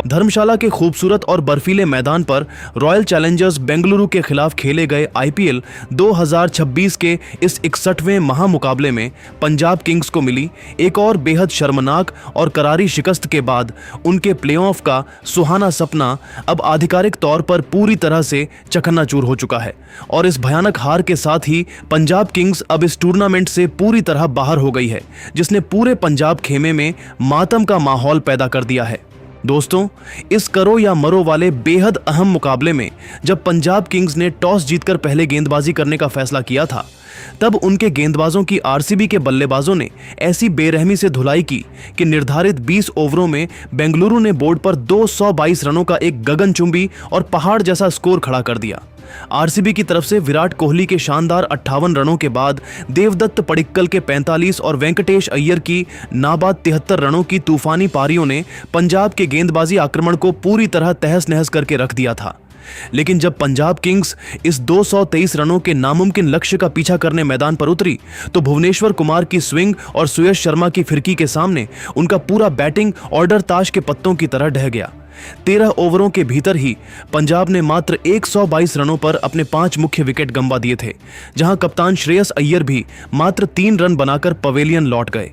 धर्मशाला के खूबसूरत और बर्फीले मैदान पर रॉयल चैलेंजर्स बेंगलुरु के खिलाफ खेले गए आईपीएल 2026 के इस 61वें महामुकाबले में पंजाब किंग्स को मिली एक और बेहद शर्मनाक और करारी शिकस्त के बाद उनके प्लेऑफ का सुहाना सपना अब आधिकारिक तौर पर पूरी तरह से चकन्नाचूर हो चुका है और इस भयानक हार के साथ ही पंजाब किंग्स अब इस टूर्नामेंट से पूरी तरह बाहर हो गई है, जिसने पूरे पंजाब खेमे में मातम का माहौल पैदा कर दिया है। दोस्तों, इस करो या मरो वाले बेहद अहम मुकाबले में जब पंजाब किंग्स ने टॉस जीतकर पहले गेंदबाजी करने का फैसला किया था, तब उनके गेंदबाजों की आरसीबी के बल्लेबाजों ने ऐसी बेरहमी से धुलाई की कि निर्धारित 20 ओवरों में बेंगलुरु ने बोर्ड पर 222 रनों का एक गगनचुंबी और पहाड़ जैसा स्कोर खड़ा कर दिया। आरसीबी की तरफ से विराट कोहली के शानदार 58 रनों के बाद देवदत्त पडिक्कल के 45 और वेंकटेश अय्यर की नाबाद 73 रनों की तूफानी पारियों ने पंजाब के गेंदबाजी आक्रमण को पूरी तरह तहस नहस करके रख दिया था। लेकिन जब पंजाब किंग्स इस 223 रनों के नामुमकिन लक्ष्य का पीछा करने मैदान पर उतरी, तो भुवनेश्वर कुमार की स्विंग और सुयश शर्मा की फिरकी के सामने उनका पूरा बैटिंग ऑर्डर ताश के पत्तों की तरह ढह गया। 13 ओवरों के भीतर ही पंजाब ने मात्र 122 रनों पर अपने 5 मुख्य विकेट गंवा दिए थे, जहां कप्तान श्रेयस अय्यर भी मात्र 3 रन बनाकर पवेलियन लौट गए।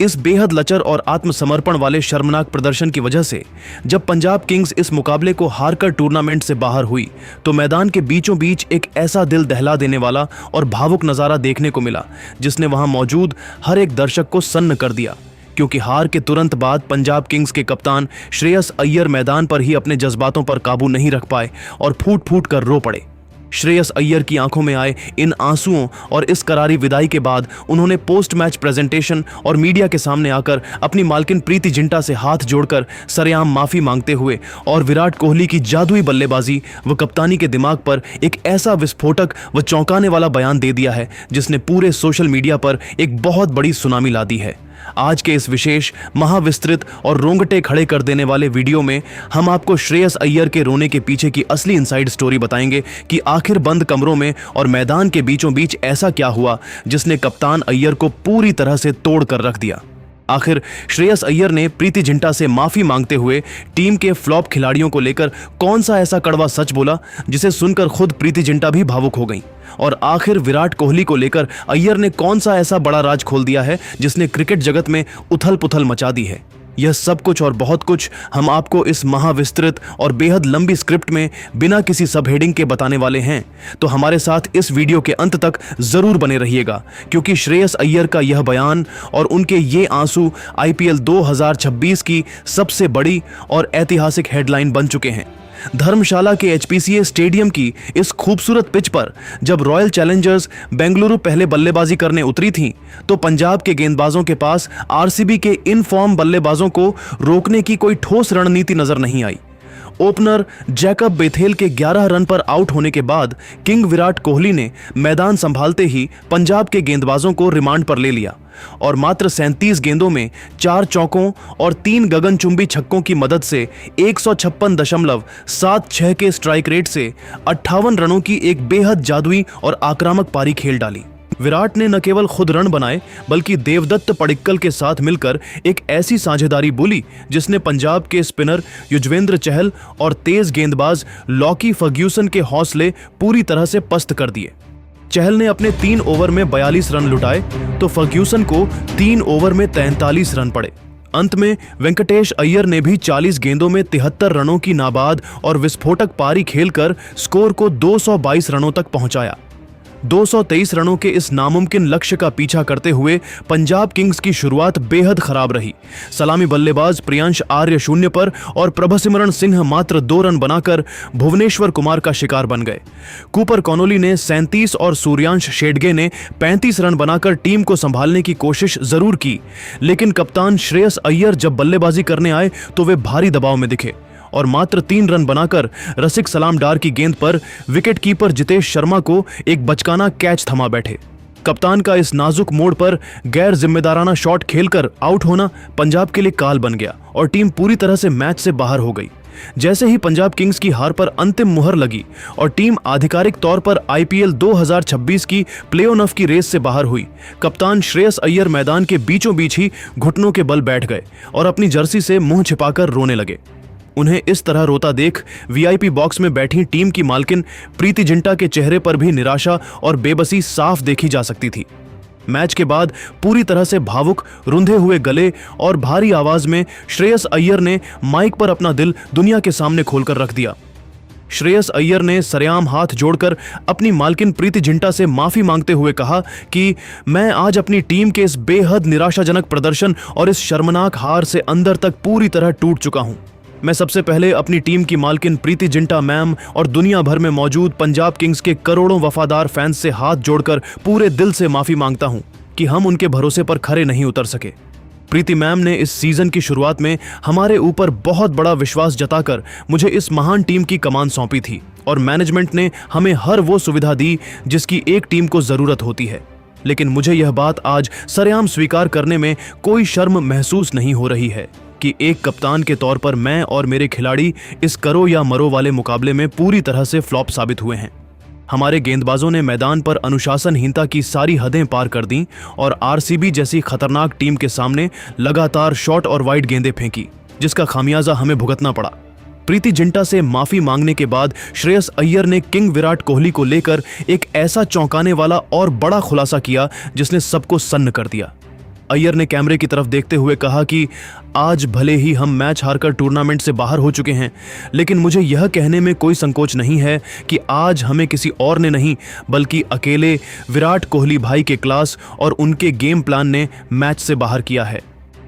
इस बेहद लचर और आत्मसमर्पण वाले शर्मनाक प्रदर्शन की वजह से जब पंजाब किंग्स इस मुकाबले को हारकर टूर्नामेंट से बाहर हुई, तो मैदान के बीचों बीच एक ऐसा दिल दहला देने वाला और भावुक नजारा देखने को मिला, जिसने वहां मौजूद हर एक दर्शक को सन्न कर दिया। क्योंकि हार के तुरंत बाद पंजाब किंग्स के कप्तान श्रेयस अय्यर मैदान पर ही अपने जज्बातों पर काबू नहीं रख पाए और फूट फूट कर रो पड़े। श्रेयस अय्यर की आंखों में आए इन आंसुओं और इस करारी विदाई के बाद उन्होंने पोस्ट मैच प्रेजेंटेशन और मीडिया के सामने आकर अपनी मालकिन प्रीति जिंटा से हाथ जोड़कर सरेआम माफी मांगते हुए और विराट कोहली की जादुई बल्लेबाजी व कप्तानी के दिमाग पर एक ऐसा विस्फोटक व चौंकाने वाला बयान दे दिया है, जिसने पूरे सोशल मीडिया पर एक बहुत बड़ी सुनामी ला दी है। आज के इस विशेष महाविस्तृत और रोंगटे खड़े कर देने वाले वीडियो में हम आपको श्रेयस अय्यर के रोने के पीछे की असली इनसाइड स्टोरी बताएंगे कि आखिर बंद कमरों में और मैदान के बीचों बीच ऐसा क्या हुआ जिसने कप्तान अय्यर को पूरी तरह से तोड़ कर रख दिया। आखिर श्रेयस अय्यर ने प्रीति जिंटा से माफी मांगते हुए टीम के फ्लॉप खिलाड़ियों को लेकर कौन सा ऐसा कड़वा सच बोला जिसे सुनकर खुद प्रीति जिंटा भी भावुक हो गईं? और आखिर विराट कोहली को लेकर अय्यर ने कौन सा ऐसा बड़ा राज खोल दिया है जिसने क्रिकेट जगत में उथल पुथल मचा दी है? यह सब कुछ और बहुत कुछ हम आपको इस महाविस्तृत और बेहद लंबी स्क्रिप्ट में बिना किसी सब हेडिंग के बताने वाले हैं, तो हमारे साथ इस वीडियो के अंत तक जरूर बने रहिएगा, क्योंकि श्रेयस अय्यर का यह बयान और उनके ये आंसू आईपीएल 2026 की सबसे बड़ी और ऐतिहासिक हेडलाइन बन चुके हैं। धर्मशाला के एचपीसीए स्टेडियम की इस खूबसूरत पिच पर जब रॉयल चैलेंजर्स बेंगलुरु पहले बल्लेबाजी करने उतरी थी, तो पंजाब के गेंदबाजों के पास आरसीबी के इन फॉर्म बल्लेबाजों को रोकने की कोई ठोस रणनीति नजर नहीं आई। ओपनर जैकब बेथेल के 11 रन पर आउट होने के बाद किंग विराट कोहली ने मैदान संभालते ही पंजाब के गेंदबाजों को रिमांड पर ले लिया और मात्र 37 गेंदों में 4 चौकों और 3 गगनचुंबी छक्कों की मदद से 156.76 के स्ट्राइक रेट से 58 रनों की एक बेहद जादुई और आक्रामक पारी खेल डाली। विराट ने न केवल खुद रन बनाए, बल्कि देवदत्त पडिक्कल के साथ मिलकर एक ऐसी साझेदारी बोली जिसने पंजाब के स्पिनर युजवेंद्र चहल और तेज गेंदबाज लॉकी फर्ग्यूसन के हौसले पूरी तरह से पस्त कर दिए। चहल ने अपने 3 ओवर में 42 रन लुटाए, तो फर्ग्यूसन को 3 ओवर में 43 रन पड़े। अंत में वेंकटेश अय्यर ने भी 40 गेंदों में 73 रनों की नाबाद और विस्फोटक पारी खेलकर स्कोर को 222 रनों तक पहुंचाया। 223 रनों के इस नामुमकिन लक्ष्य का पीछा करते हुए पंजाब किंग्स की शुरुआत बेहद खराब रही। सलामी बल्लेबाज प्रियांश आर्य 0 पर और प्रभसिमरन सिंह मात्र 2 रन बनाकर भुवनेश्वर कुमार का शिकार बन गए। कूपर कॉनोली ने 37 और सूर्यांश शेडगे ने 35 रन बनाकर टीम को संभालने की कोशिश जरूर की, लेकिन कप्तान श्रेयस अय्यर जब बल्लेबाजी करने आए तो वे भारी दबाव में दिखे और मात्र 3 रन बनाकर रसिक सलाम डार की गेंद पर विकेट कीपर जितेश शर्मा को एक बचकाना कैच थमा बैठे। कप्तान का इस नाजुक मोड़ पर गैर जिम्मेदाराना शॉट खेलकर आउट होना पंजाब के लिए काल बन गया और टीम पूरी तरह से मैच से बाहर हो गई। जैसे ही पंजाब किंग्स की हार पर अंतिम मुहर लगी और टीम आधिकारिक तौर पर आईपीएल 2026 की प्ले-ऑफ की रेस से बाहर हुई, कप्तान श्रेयस अय्यर मैदान के बीचों बीच ही घुटनों के बल बैठ गए और अपनी जर्सी से मुंह छिपाकर रोने लगे। उन्हें इस तरह रोता देख वीआईपी बॉक्स में बैठी टीम की मालकिन प्रीति जिंटा के चेहरे पर भी निराशा और बेबसी साफ देखी जा सकती थी। मैच के बाद पूरी तरह से भावुक, रुंधे हुए गले और भारी आवाज में श्रेयस अय्यर ने माइक पर अपना दिल दुनिया के सामने खोलकर रख दिया। श्रेयस अय्यर ने सरेआम हाथ जोड़कर अपनी मालकिन प्रीति जिंटा से माफी मांगते हुए कहा कि मैं आज अपनी टीम के इस बेहद निराशाजनक प्रदर्शन और इस शर्मनाक हार से अंदर तक पूरी तरह टूट चुका हूं। मैं सबसे पहले अपनी टीम की मालकिन प्रीति जिंटा मैम और दुनिया भर में मौजूद पंजाब किंग्स के करोड़ों वफादार फैंस से हाथ जोड़कर पूरे दिल से माफी मांगता हूं कि हम उनके भरोसे पर खरे नहीं उतर सके। प्रीति मैम ने इस सीजन की शुरुआत में हमारे ऊपर बहुत बड़ा विश्वास जताकर मुझे इस महान टीम की कमान सौंपी थी और मैनेजमेंट ने हमें हर वो सुविधा दी जिसकी एक टीम को जरूरत होती है। लेकिन मुझे यह बात आज सरेआम स्वीकार करने में कोई शर्म महसूस नहीं हो रही है कि एक कप्तान के तौर पर मैं और मेरे खिलाड़ी इस करो या मरो वाले मुकाबले में पूरी तरह से फ्लॉप साबित हुए हैं। हमारे गेंदबाजों ने मैदान पर अनुशासनहीनता की सारी हदें पार कर दी और आरसीबी जैसी खतरनाक टीम के सामने लगातार शॉर्ट और वाइड गेंदें फेंकी, जिसका खामियाजा हमें भुगतना पड़ा। प्रीति जिंटा से माफी मांगने के बाद श्रेयस अय्यर ने किंग विराट कोहली को लेकर एक ऐसा चौंकाने वाला और बड़ा खुलासा किया जिसने सबको सन्न कर दिया। अय्यर ने कैमरे की तरफ देखते हुए कहा कि आज भले ही हम मैच हारकर टूर्नामेंट से बाहर हो चुके हैं, लेकिन मुझे यह कहने में कोई संकोच नहीं है कि आज हमें किसी और ने नहीं बल्कि अकेले विराट कोहली भाई के क्लास और उनके गेम प्लान ने मैच से बाहर किया है।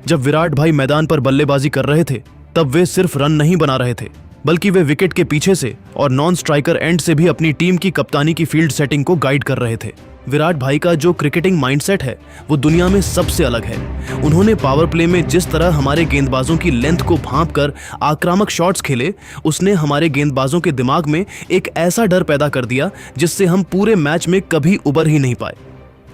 जब विराट भाई मैदान पर बल्लेबाजी कर रहे थे तब वे सिर्फ रन नहीं बना रहे थे, बल्कि वे विकेट के पीछे से और नॉन स्ट्राइकर एंड से भी अपनी टीम की कप्तानी की फील्ड सेटिंग को गाइड कर रहे थे। विराट भाई का जो क्रिकेटिंग माइंडसेट है वो दुनिया में सबसे अलग है। उन्होंने पावर प्ले में जिस तरह हमारे गेंदबाजों की लेंथ को भांपकर आक्रामक शॉट्स खेले, उसने हमारे गेंदबाजों के दिमाग में एक ऐसा डर पैदा कर दिया जिससे हम पूरे मैच में कभी उबर ही नहीं पाए।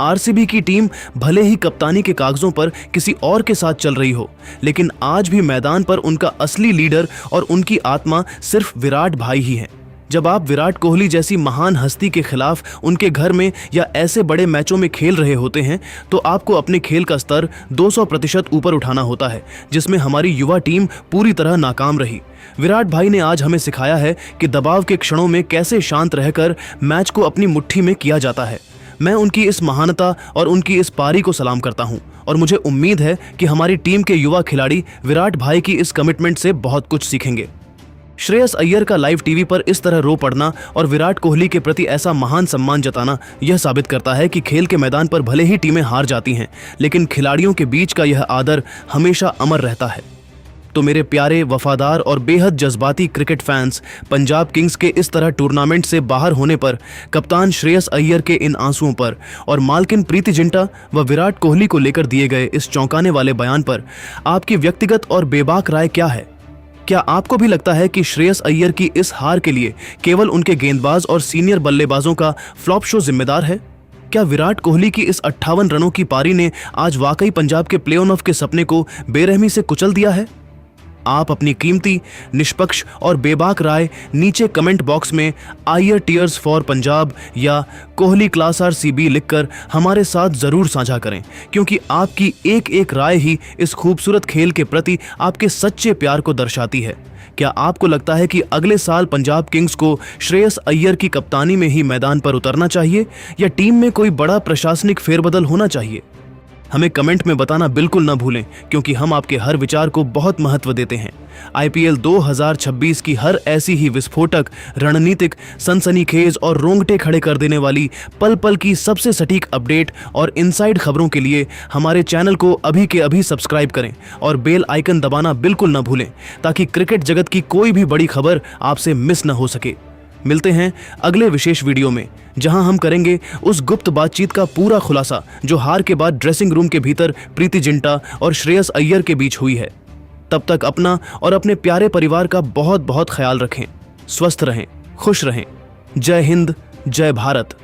आरसीबी की टीम भले ही कप्तानी के कागजों पर किसी और के साथ चल रही हो, लेकिन आज भी मैदान पर उनका असली लीडर और उनकी आत्मा सिर्फ विराट भाई ही है। जब आप विराट कोहली जैसी महान हस्ती के खिलाफ उनके घर में या ऐसे बड़े मैचों में खेल रहे होते हैं तो आपको अपने खेल का स्तर 200% ऊपर उठाना होता है, जिसमें हमारी युवा टीम पूरी तरह नाकाम रही। विराट भाई ने आज हमें सिखाया है कि दबाव के क्षणों में कैसे शांत रहकर मैच को अपनी मुट्ठी में किया जाता है। मैं उनकी इस महानता और उनकी इस पारी को सलाम करता हूं और मुझे उम्मीद है कि हमारी टीम के युवा खिलाड़ी विराट भाई की इस कमिटमेंट से बहुत कुछ सीखेंगे। श्रेयस अय्यर का लाइव टीवी पर इस तरह रो पड़ना और विराट कोहली के प्रति ऐसा महान सम्मान जताना यह साबित करता है कि खेल के मैदान पर भले ही टीमें हार जाती हैं, लेकिन खिलाड़ियों के बीच का यह आदर हमेशा अमर रहता है। तो मेरे प्यारे, वफादार और बेहद जज्बाती क्रिकेट फैंस, पंजाब किंग्स के इस तरह टूर्नामेंट से बाहर होने पर कप्तान श्रेयस अय्यर के इन आंसुओं पर और मालकिन प्रीति जिंटा व विराट कोहली को लेकर दिए गए इस चौंकाने वाले बयान पर आपकी व्यक्तिगत और बेबाक राय क्या है? क्या आपको भी लगता है कि श्रेयस अय्यर की इस हार के लिए केवल उनके गेंदबाज और सीनियर बल्लेबाजों का फ्लॉप शो जिम्मेदार है? क्या विराट कोहली की इस 58 रनों की पारी ने आज वाकई पंजाब के प्ले ऑफ के सपने को बेरहमी से कुचल दिया है? आप अपनी कीमती, निष्पक्ष और बेबाक राय नीचे कमेंट बॉक्स में अय्यर टीयर्स फॉर पंजाब या कोहली क्लास आरसीबी लिखकर हमारे साथ जरूर साझा करें, क्योंकि आपकी एक एक राय ही इस खूबसूरत खेल के प्रति आपके सच्चे प्यार को दर्शाती है। क्या आपको लगता है कि अगले साल पंजाब किंग्स को श्रेयस अय्यर की कप्तानी में ही मैदान पर उतरना चाहिए या टीम में कोई बड़ा प्रशासनिक फेरबदल होना चाहिए? हमें कमेंट में बताना बिल्कुल न भूलें, क्योंकि हम आपके हर विचार को बहुत महत्व देते हैं। आईपीएल 2026 की हर ऐसी ही विस्फोटक, रणनीतिक, सनसनीखेज और रोंगटे खड़े कर देने वाली पल पल की सबसे सटीक अपडेट और इनसाइड खबरों के लिए हमारे चैनल को अभी के अभी सब्सक्राइब करें और बेल आइकन दबाना बिल्कुल न भूलें, ताकि क्रिकेट जगत की कोई भी बड़ी खबर आपसे मिस न हो सके। मिलते हैं अगले विशेष वीडियो में, जहां हम करेंगे उस गुप्त बातचीत का पूरा खुलासा जो हार के बाद ड्रेसिंग रूम के भीतर प्रीति जिंटा और श्रेयस अय्यर के बीच हुई है। तब तक अपना और अपने प्यारे परिवार का बहुत बहुत ख्याल रखें। स्वस्थ रहें, खुश रहें। जय हिंद, जय भारत।